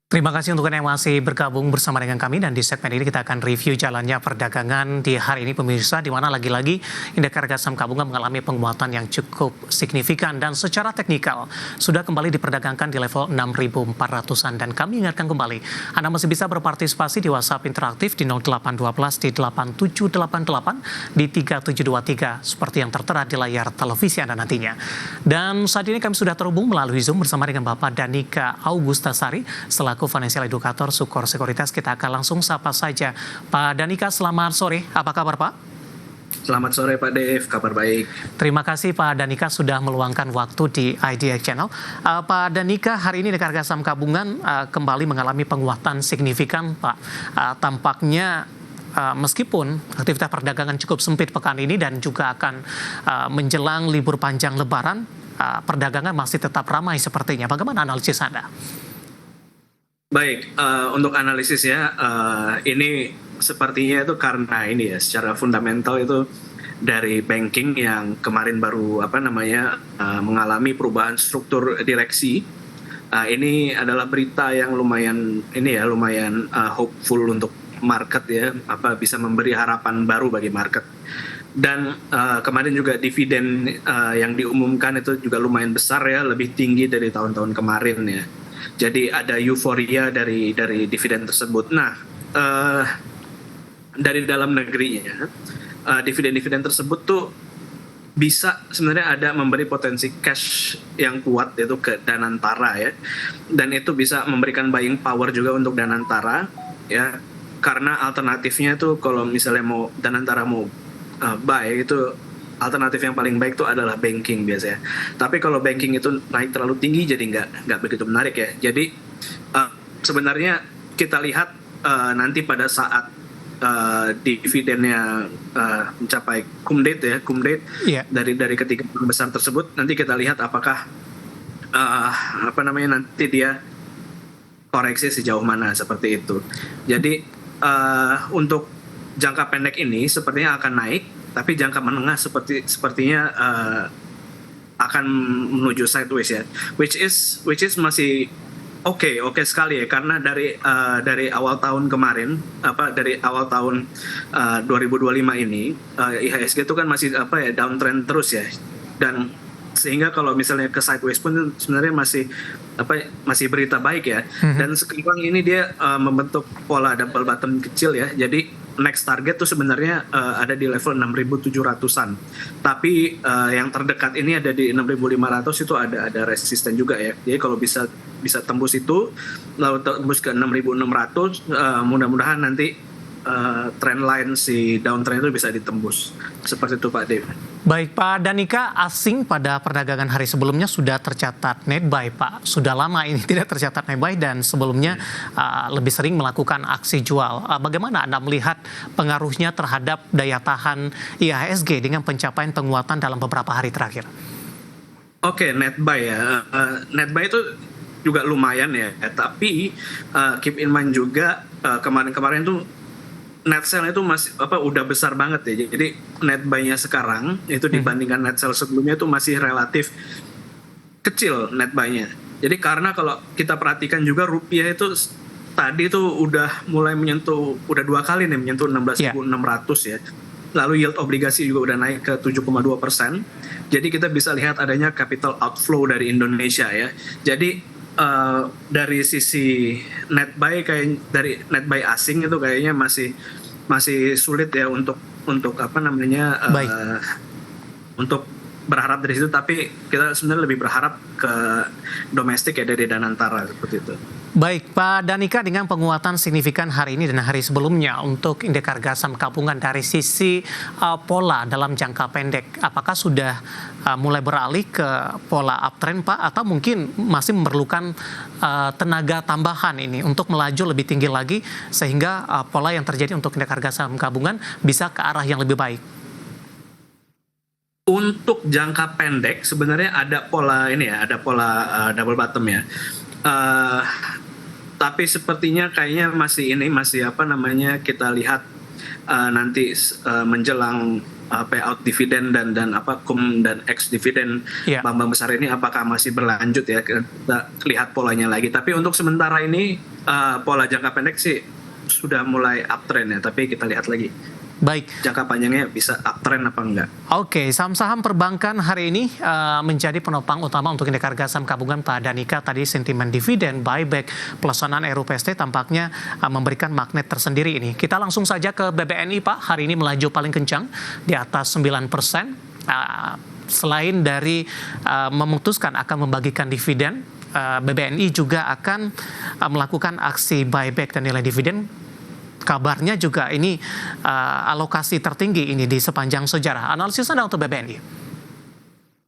Terima kasih untuk Anda yang masih bergabung bersama dengan kami dan di segmen ini kita akan review jalannya perdagangan di hari ini pemirsa, di mana lagi-lagi indeks harga saham gabungan mengalami penguatan yang cukup signifikan dan secara teknikal sudah kembali diperdagangkan di level 6.400-an. Dan kami ingatkan kembali, Anda masih bisa berpartisipasi di WhatsApp interaktif di 0812 di 8788 di 3723 seperti yang tertera di layar televisi Anda nantinya. Dan saat ini kami sudah terhubung melalui Zoom bersama dengan Bapak Danika Augustasari selaku Financial Educator Sukor Sekuritas. Kita akan langsung sapa saja. Pak Danika, selamat sore. Apa kabar, Pak? Selamat sore Pak Dev, kabar baik. Terima kasih Pak Danika sudah meluangkan waktu di IDX Channel. Pak Danika, hari ini indeks harga saham gabungan kembali mengalami penguatan signifikan, Pak. Tampaknya meskipun aktivitas perdagangan cukup sempit pekan ini dan juga akan menjelang libur panjang Lebaran, perdagangan masih tetap ramai sepertinya. Bagaimana analisis Anda? Baik, untuk analisis ya, ini sepertinya itu karena ini ya, secara fundamental itu dari banking yang kemarin baru mengalami perubahan struktur direksi. Ini adalah berita yang lumayan hopeful untuk market ya, bisa memberi harapan baru bagi market. Dan kemarin juga dividen yang diumumkan itu juga lumayan besar ya, lebih tinggi dari tahun-tahun kemarin ya. Jadi ada euforia dari dividen tersebut. Nah, dari dalam negerinya, dividen-dividen tersebut tuh bisa sebenarnya ada memberi potensi cash yang kuat yaitu ke Danantara ya. Dan itu bisa memberikan buying power juga untuk Danantara ya. Karena alternatifnya tuh kalau misalnya mau Danantara mau buy itu alternatif yang paling baik itu adalah banking biasanya. Tapi kalau banking itu naik terlalu tinggi jadi nggak begitu menarik ya. Jadi sebenarnya kita lihat nanti pada saat dividennya mencapai cum date dari ketiga bank besar tersebut, nanti kita lihat apakah nanti dia koreksi sejauh mana seperti itu. Jadi untuk jangka pendek ini sepertinya akan naik. Tapi jangka menengah sepertinya akan menuju sideways ya, which is masih oke sekali ya, karena dari awal tahun kemarin dari awal tahun 2025 ini IHSG itu kan masih downtrend terus ya, dan sehingga kalau misalnya ke sideways pun sebenarnya masih berita baik ya. Dan sekarang ini dia membentuk pola double bottom kecil ya, jadi next target tuh sebenarnya ada di level 6.700-an. Tapi yang terdekat ini ada di 6.500, itu ada resisten juga ya. Jadi kalau bisa tembus itu lalu tembus ke 6.600, mudah-mudahan nanti trend line si downtrend itu bisa ditembus. Seperti itu Pak Dev. Baik Pak Danika, asing pada perdagangan hari sebelumnya sudah tercatat net buy Pak. Sudah lama ini tidak tercatat net buy dan sebelumnya lebih sering melakukan aksi jual. Bagaimana Anda melihat pengaruhnya terhadap daya tahan IHSG dengan pencapaian penguatan dalam beberapa hari terakhir? Oke, net buy ya. Net buy itu juga lumayan ya. Tapi keep in mind juga kemarin-kemarin tuh net sell itu masih udah besar banget ya. Jadi net buy-nya sekarang itu dibandingkan net sell sebelumnya itu masih relatif kecil net buy-nya. Jadi karena kalau kita perhatikan juga rupiah itu tadi tuh udah mulai menyentuh, udah 2 kali nih menyentuh 16.600 ya. Lalu yield obligasi juga udah naik ke 7,2%. Jadi kita bisa lihat adanya capital outflow dari Indonesia ya. Jadi dari sisi net buy dari net buy asing itu kayaknya masih sulit ya untuk untuk berharap dari situ, tapi kita sebenarnya lebih berharap ke domestik ya, dari Danantara seperti itu. Baik Pak Danika, dengan penguatan signifikan hari ini dan hari sebelumnya untuk indeks harga saham gabungan dari sisi pola dalam jangka pendek, apakah sudah mulai beralih ke pola uptrend Pak, atau mungkin masih memerlukan tenaga tambahan ini untuk melaju lebih tinggi lagi sehingga pola yang terjadi untuk indeks harga saham gabungan bisa ke arah yang lebih baik? Untuk jangka pendek sebenarnya ada pola ini ya, ada pola double bottom ya. Tapi sepertinya kayaknya masih kita lihat nanti menjelang payout dividen dan apa cum dan ex dividen Ya. bank-bank besar ini apakah masih berlanjut ya, kita lihat polanya lagi. Tapi untuk sementara ini pola jangka pendek sih sudah mulai uptrend ya, tapi kita lihat lagi Baik. jangka panjangnya bisa uptrend apa enggak. Oke, saham-saham perbankan hari ini menjadi penopang utama untuk indeks harga saham gabungan Pak Danika. Tadi sentimen dividen, buyback, pelaksanaan RUPST tampaknya memberikan magnet tersendiri ini. Kita langsung saja ke BBNI Pak. Hari ini melaju paling kencang di atas 9%. Selain dari memutuskan akan membagikan dividen, BBNI juga akan melakukan aksi buyback dan nilai dividen. Kabarnya juga ini alokasi tertinggi ini di sepanjang sejarah. Analisis Anda untuk BBNI?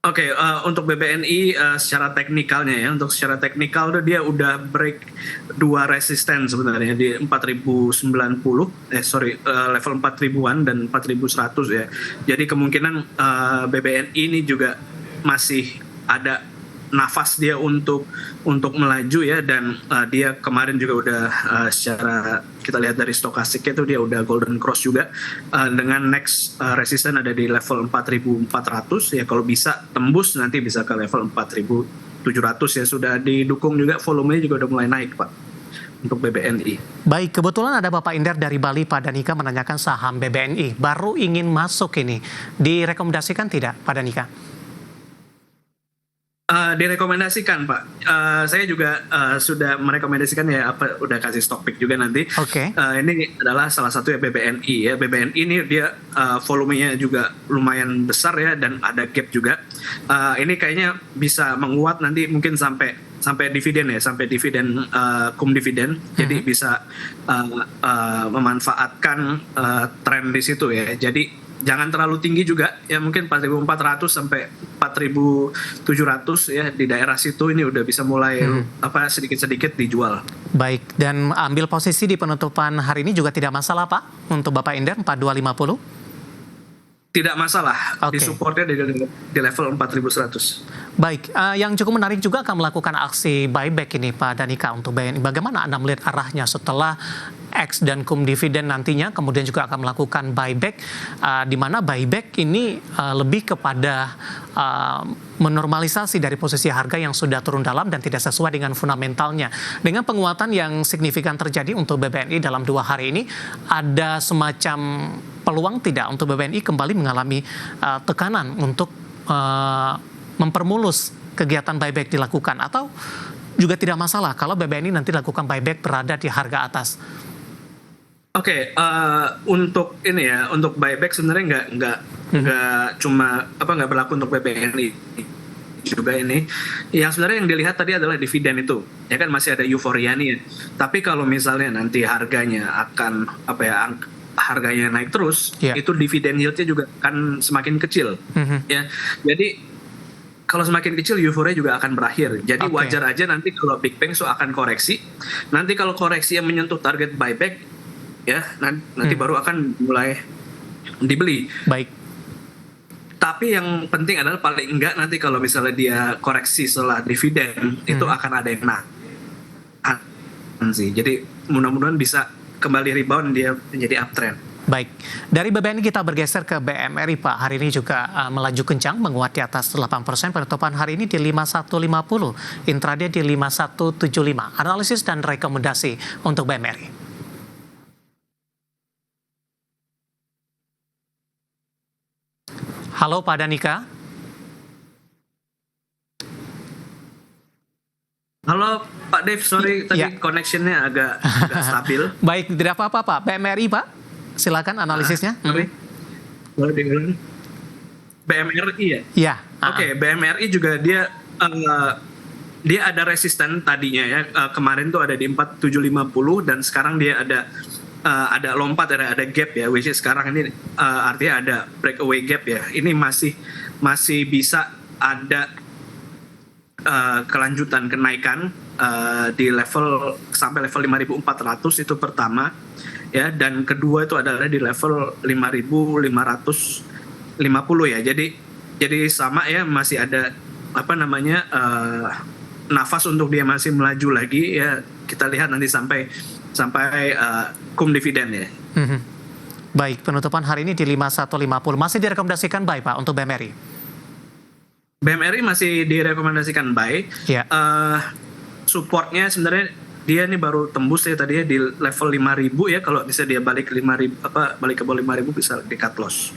Oke, untuk BBNI secara teknikalnya ya, untuk secara teknikal tuh dia udah break dua resisten sebenarnya di 4090, level 4000-an dan 4100 ya. Jadi kemungkinan BBNI ini juga masih ada nafas dia untuk melaju ya, dan dia kemarin juga udah secara kita lihat dari stokastiknya tuh dia udah golden cross juga, dengan next resisten ada di level 4400 ya, kalau bisa tembus nanti bisa ke level 4700 ya, sudah didukung juga volumenya juga udah mulai naik Pak untuk BBNI. Baik, kebetulan ada Bapak Inder dari Bali, Pak Danika menanyakan saham BBNI. Baru ingin masuk ini, direkomendasikan tidak Pak Danika? Direkomendasikan Pak. Saya juga sudah merekomendasikan ya, udah kasih stock pick juga nanti. Oke. Ini adalah salah satu ya BBNI ya. BBNI ini dia volumenya juga lumayan besar ya, dan ada gap juga. Ini kayaknya bisa menguat nanti mungkin sampai dividen ya, sampai dividen cum dividen. Jadi bisa memanfaatkan tren di situ ya. Jadi jangan terlalu tinggi juga ya, mungkin 4.400 sampai 4.700 ya, di daerah situ ini udah bisa mulai sedikit-sedikit dijual. Baik, dan ambil posisi di penutupan hari ini juga tidak masalah Pak untuk Bapak Inder 4250? Tidak masalah, Oke. di supportnya di level 4.100. Baik, yang cukup menarik juga akan melakukan aksi buyback ini Pak Danika untuk BNI. Bagaimana Anda melihat arahnya setelah X dan cum dividen nantinya, kemudian juga akan melakukan buyback, di mana buyback ini lebih kepada menormalisasi dari posisi harga yang sudah turun dalam dan tidak sesuai dengan fundamentalnya. Dengan penguatan yang signifikan terjadi untuk BBNI dalam 2 hari ini, ada semacam peluang tidak untuk BBNI kembali mengalami tekanan untuk mempermulus kegiatan buyback dilakukan, atau juga tidak masalah kalau BBNI nanti lakukan buyback berada di harga atas? Oke, untuk ini ya, untuk buyback sebenarnya nggak cuma nggak berlaku untuk BBNI juga ini. Yang sebenarnya yang dilihat tadi adalah dividen itu, ya kan masih ada euforia nih ya. Tapi kalau misalnya nanti harganya akan harganya naik terus, itu dividen yieldnya juga akan semakin kecil, ya. Jadi kalau semakin kecil euforia juga akan berakhir. Jadi wajar aja nanti kalau Big Bang akan koreksi. Nanti kalau koreksi yang menyentuh target buyback, ya nanti baru akan mulai dibeli. Baik. Tapi yang penting adalah paling enggak nanti kalau misalnya dia koreksi setelah dividen, itu akan ada yang sih. Jadi mudah-mudahan bisa kembali rebound, dia menjadi uptrend. Baik, dari BBNI kita bergeser ke BMRI Pak. Hari ini juga melaju kencang, menguat di atas 8%. Penutupan hari ini di 5150, intraday di 5175. Analisis dan rekomendasi untuk BMRI. Halo Pak Danika. Halo Pak Dev, sorry tadi connectionnya agak stabil. Baik, tidak apa-apa Pak. BMRI Pak, silakan analisisnya. Boleh diulang? BMRI ya? Iya. Oke, BMRI juga dia ada resisten tadinya ya. Kemarin tuh ada di 4750 dan sekarang dia ada lompat, ada gap ya, which is sekarang ini artinya ada breakaway gap ya. Ini masih bisa ada kelanjutan kenaikan di level sampai level 5.400 itu pertama ya, dan kedua itu adalah di level 5.550 ya. Jadi sama ya, masih ada nafas untuk dia masih melaju lagi ya. Kita lihat nanti sampai cum dividen ya. Baik, penutupan hari ini di 5150 masih direkomendasikan buy Pak untuk BMRI. BMRI masih direkomendasikan buy. Ya. Supportnya sebenarnya dia nih baru tembus ya tadi ya di level 5.000 ya, kalau bisa dia balik 5.000 balik ke bawah 5.000 bisa di cut loss.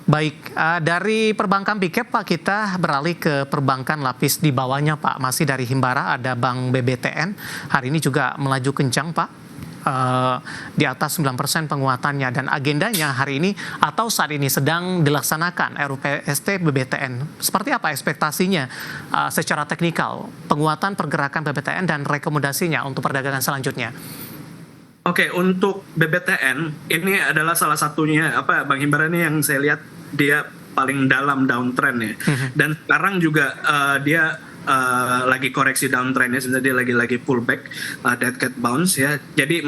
Baik, dari perbankan big cap Pak, kita beralih ke perbankan lapis di bawahnya Pak. Masih dari Himbara ada Bank BBTN, hari ini juga melaju kencang Pak. Di atas 9% penguatannya, dan agendanya hari ini atau saat ini sedang dilaksanakan RUPST BBTN. Seperti apa ekspektasinya secara teknikal, penguatan pergerakan BBTN dan rekomendasinya untuk perdagangan selanjutnya? Oke, untuk BBTN ini adalah salah satunya Bank Himbara ini yang saya lihat dia paling dalam downtrend ya. Dan sekarang juga dia lagi koreksi downtrendnya, sebenarnya dia lagi pullback, dead cat bounce ya. Jadi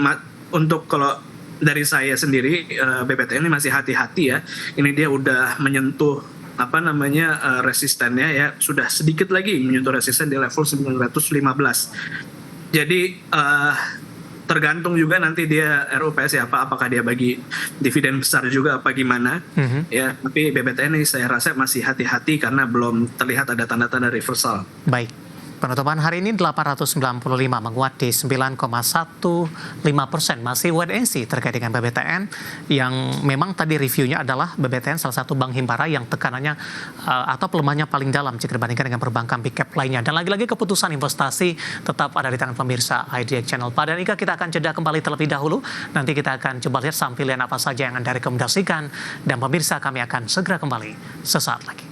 untuk kalau dari saya sendiri BBTN ini masih hati-hati ya. Ini dia udah menyentuh resistennya ya, sudah sedikit lagi menyentuh resisten di level 915. Jadi tergantung juga nanti dia RUPS ya apakah dia bagi dividen besar juga apa gimana ya, tapi BBTN ini saya rasa masih hati-hati karena belum terlihat ada tanda-tanda reversal. Baik, penutupan hari ini 895 menguat di 9,15%, masih wait and see terkait dengan BBTN yang memang tadi reviewnya adalah BBTN salah satu bank Himbara yang tekanannya atau pelemahannya paling dalam jika dibandingkan dengan perbankan big cap lainnya. Dan lagi-lagi keputusan investasi tetap ada di tangan pemirsa IDX Channel. Pak dan Ika, kita akan jeda kembali terlebih dahulu. Nanti kita akan coba lihat saham pilihan apa saja yang Anda rekomendasikan, dan pemirsa kami akan segera kembali sesaat lagi.